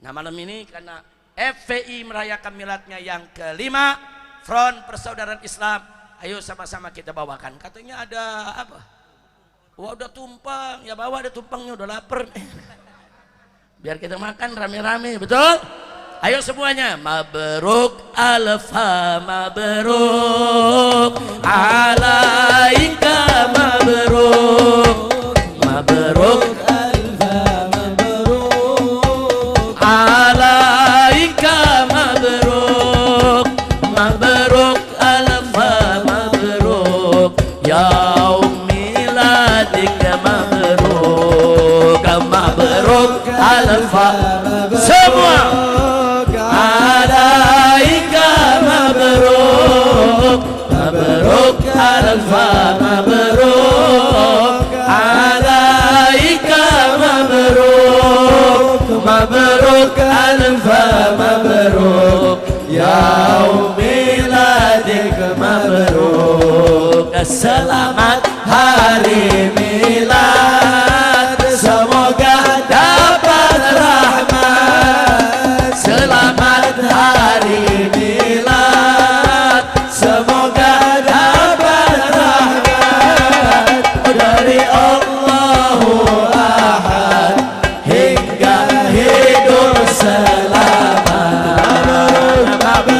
Nah malam ini karena FPI merayakan miladnya yang kelima, Front Persaudaraan Islam, ayo sama-sama kita bawakan. Katanya ada apa? Wah udah tumpang, ya bawa ada tumpangnya, udah lapar. Biar kita makan rame-rame, betul? Ayo semuanya, mabruk alfa mabruk alaika mabruk mabruk alfa mabruk alaika mabruk mabruk alfa mabruk yaum miladika mabruk mabruk alfa semua mabruk alfa mabruk alaika mabruk mabruk alfa mabruk yaum miladik mabruk selamat hari